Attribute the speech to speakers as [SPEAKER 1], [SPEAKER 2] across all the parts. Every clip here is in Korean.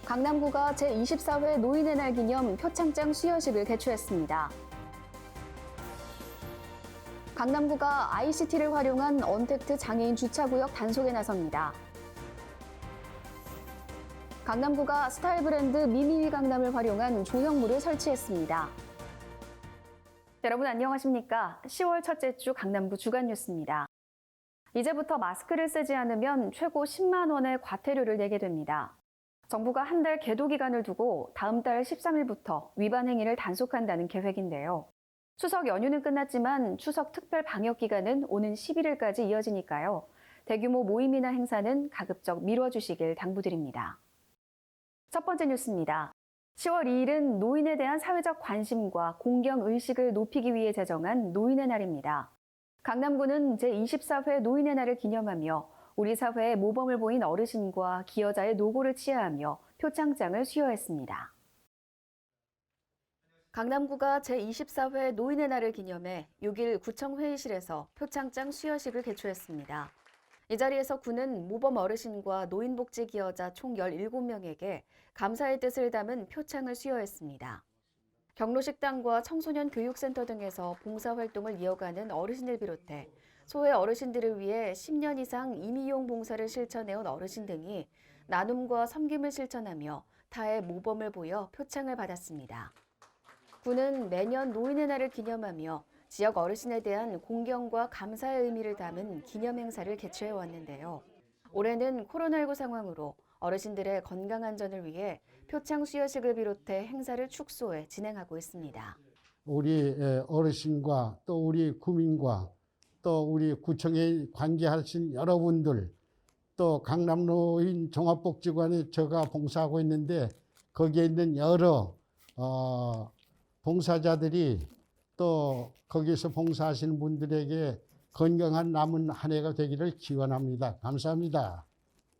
[SPEAKER 1] 강남구가 제24회 노인의 날 기념 표창장 수여식을 개최했습니다. 강남구가 ICT를 활용한 언택트 장애인 주차구역 단속에 나섭니다. 강남구가 스타일 브랜드 미미위 강남을 활용한 조형물을 설치했습니다. 여러분 안녕하십니까? 10월 첫째 주 강남구 주간 뉴스입니다. 이제부터 마스크를 쓰지 않으면 최고 10만 원의 과태료를 내게 됩니다. 정부가 한 달 계도 기간을 두고 다음 달 13일부터 위반 행위를 단속한다는 계획인데요. 추석 연휴는 끝났지만 추석 특별 방역 기간은 오는 11일까지 이어지니까요. 대규모 모임이나 행사는 가급적 미뤄주시길 당부드립니다. 첫 번째 뉴스입니다. 10월 2일은 노인에 대한 사회적 관심과 공경의식을 높이기 위해 제정한 노인의 날입니다. 강남구는 제24회 노인의 날을 기념하며 우리 사회의 모범을 보인 어르신과 기여자의 노고를 치하하며 표창장을 수여했습니다. 강남구가 제24회 노인의 날을 기념해 6일 구청 회의실에서 표창장 수여식을 개최했습니다. 이 자리에서 구는 모범 어르신과 노인복지 기여자 총 17명에게 감사의 뜻을 담은 표창을 수여했습니다. 경로식당과 청소년 교육센터 등에서 봉사활동을 이어가는 어르신을 비롯해 소외 어르신들을 위해 10년 이상 임의용 봉사를 실천해온 어르신 등이 나눔과 섬김을 실천하며 타의 모범을 보여 표창을 받았습니다. 구는 매년 노인의 날을 기념하며 지역 어르신에 대한 공경과 감사의 의미를 담은 기념 행사를 개최해 왔는데요. 올해는 코로나19 상황으로 어르신들의 건강 안전을 위해 표창 수여식을 비롯해 행사를 축소해 진행하고 있습니다.
[SPEAKER 2] 우리 어르신과 또 우리 구민과 또 우리 구청에 관계하신 여러분들 또 강남노인 종합복지관에 제가 봉사하고 있는데 거기에 있는 여러 봉사자들이 또 거기서 봉사하시는 분들에게 건강한 남은 한 해가 되기를 기원합니다. 감사합니다.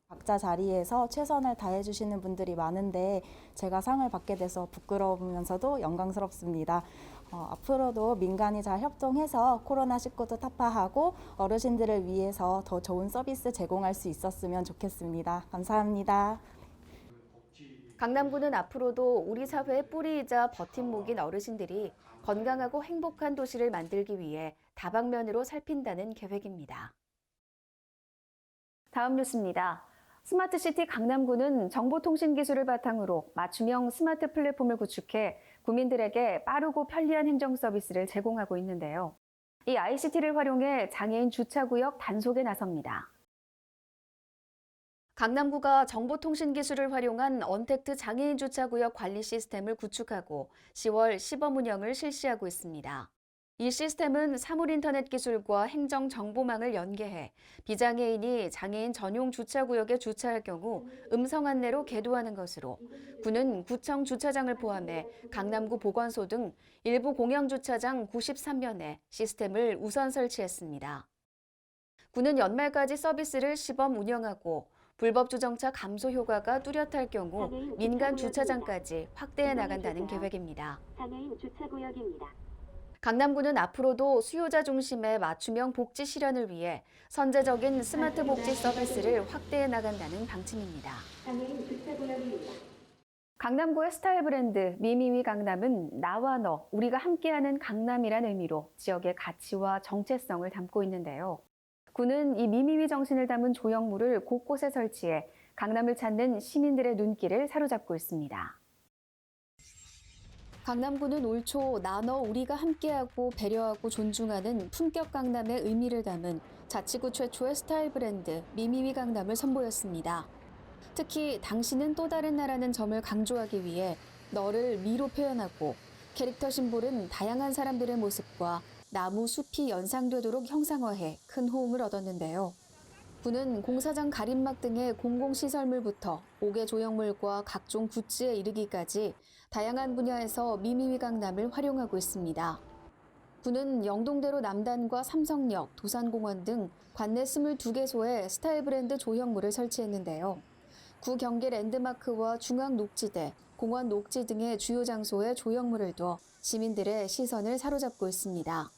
[SPEAKER 3] 각자 자리에서 최선을 다해주시는 분들이 많은데 제가 상을 받게 돼서 부끄러우면서도 영광스럽습니다. 앞으로도 민간이 잘 협동해서 코로나19도 타파하고 어르신들을 위해서 더 좋은 서비스 제공할 수 있었으면 좋겠습니다. 감사합니다.
[SPEAKER 1] 강남구는 앞으로도 우리 사회의 뿌리이자 버팀목인 어르신들이 건강하고 행복한 도시를 만들기 위해 다방면으로 살핀다는 계획입니다. 다음 뉴스입니다. 스마트시티 강남구는 정보통신기술을 바탕으로 맞춤형 스마트 플랫폼을 구축해 구민들에게 빠르고 편리한 행정 서비스를 제공하고 있는데요. 이 ICT를 활용해 장애인 주차구역 단속에 나섭니다. 강남구가 정보통신기술을 활용한 언택트 장애인 주차구역 관리 시스템을 구축하고 10월 시범 운영을 실시하고 있습니다. 이 시스템은 사물인터넷 기술과 행정정보망을 연계해 비장애인이 장애인 전용 주차구역에 주차할 경우 음성 안내로 계도하는 것으로 구는 구청 주차장을 포함해 강남구 보건소 등 일부 공영주차장 93면에 시스템을 우선 설치했습니다. 구는 연말까지 서비스를 시범 운영하고 불법 주정차 감소 효과가 뚜렷할 경우 민간 주차장까지 확대해 나간다는 계획입니다. 장애인 주차구역입니다. 강남구는 앞으로도 수요자 중심의 맞춤형 복지 실현을 위해 선제적인 스마트 복지 서비스를 확대해 나간다는 방침입니다. 강남구의 스타일 브랜드 미미위 강남은 나와 너, 우리가 함께하는 강남이란 의미로 지역의 가치와 정체성을 담고 있는데요. 구는 이 미미위 정신을 담은 조형물을 곳곳에 설치해 강남을 찾는 시민들의 눈길을 사로잡고 있습니다. 강남구는 올 초 나너 우리가 함께하고 배려하고 존중하는 품격 강남의 의미를 담은 자치구 최초의 스타일 브랜드 미미위 강남을 선보였습니다. 특히 당신은 또 다른 나라는 점을 강조하기 위해 너를 미로 표현하고 캐릭터 심볼은 다양한 사람들의 모습과 나무, 숲이 연상되도록 형상화해 큰 호응을 얻었는데요. 구는 공사장 가림막 등의 공공시설물부터 옥외 조형물과 각종 굿즈에 이르기까지 다양한 분야에서 미미위 강남을 활용하고 있습니다. 구는 영동대로 남단과 삼성역, 도산공원 등 관내 22개소에 스타일 브랜드 조형물을 설치했는데요. 구 경계 랜드마크와 중앙 녹지대, 공원 녹지 등의 주요 장소에 조형물을 둬 시민들의 시선을 사로잡고 있습니다.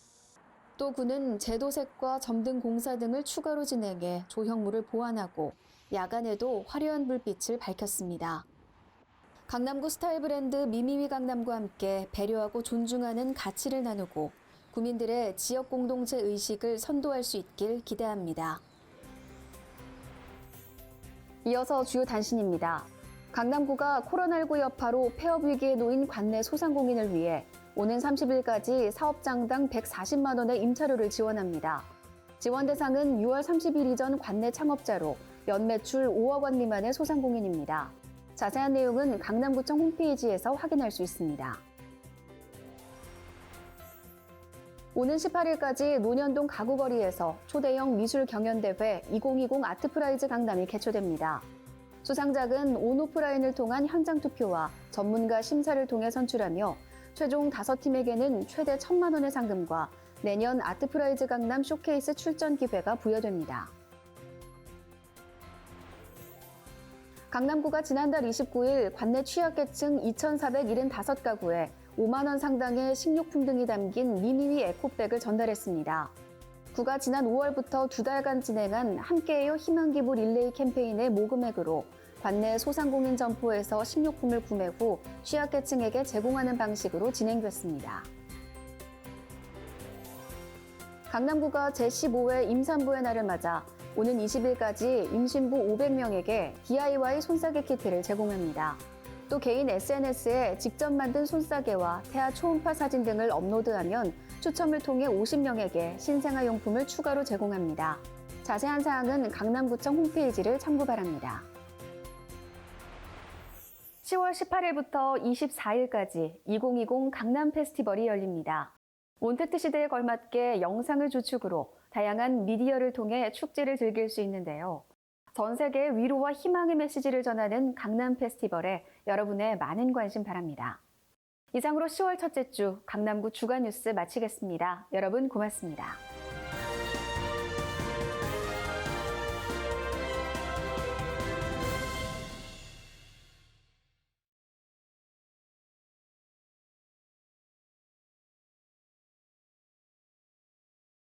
[SPEAKER 1] 또 구는 제도색과 점등 공사 등을 추가로 진행해 조형물을 보완하고 야간에도 화려한 불빛을 밝혔습니다. 강남구 스타일 브랜드 미미미 강남과 함께 배려하고 존중하는 가치를 나누고 구민들의 지역 공동체 의식을 선도할 수 있길 기대합니다. 이어서 주요 단신입니다. 강남구가 코로나19 여파로 폐업 위기에 놓인 관내 소상공인을 위해 오는 30일까지 사업장당 140만 원의 임차료를 지원합니다. 지원 대상은 6월 30일 이전 관내 창업자로 연매출 5억 원 미만의 소상공인입니다. 자세한 내용은 강남구청 홈페이지에서 확인할 수 있습니다. 오는 18일까지 논현동 가구거리에서 초대형 미술 경연대회 2020 아트프라이즈 강남이 개최됩니다. 수상작은 온오프라인을 통한 현장 투표와 전문가 심사를 통해 선출하며 최종 5팀에게는 최대 1,000만 원의 상금과 내년 아트프라이즈 강남 쇼케이스 출전 기회가 부여됩니다. 강남구가 지난달 29일 관내 취약계층 2,475가구에 5만 원 상당의 식료품 등이 담긴 미미미 에코백을 전달했습니다. 구가 지난 5월부터 2달간 진행한 함께해요 희망기부 릴레이 캠페인의 모금액으로 관내 소상공인 점포에서 식료품을 구매 후 취약계층에게 제공하는 방식으로 진행됐습니다. 강남구가 제15회 임산부의 날을 맞아 오는 20일까지 임신부 500명에게 DIY 손싸개 키트를 제공합니다. 또 개인 SNS에 직접 만든 손싸개와 태아 초음파 사진 등을 업로드하면 추첨을 통해 50명에게 신생아용품을 추가로 제공합니다. 자세한 사항은 강남구청 홈페이지를 참고 바랍니다. 10월 18일부터 24일까지 2020 강남 페스티벌이 열립니다. 온택트 시대에 걸맞게 영상을 주축으로 다양한 미디어를 통해 축제를 즐길 수 있는데요. 전 세계에 위로와 희망의 메시지를 전하는 강남 페스티벌에 여러분의 많은 관심 바랍니다. 이상으로 10월 첫째 주 강남구 주간 뉴스 마치겠습니다. 여러분 고맙습니다.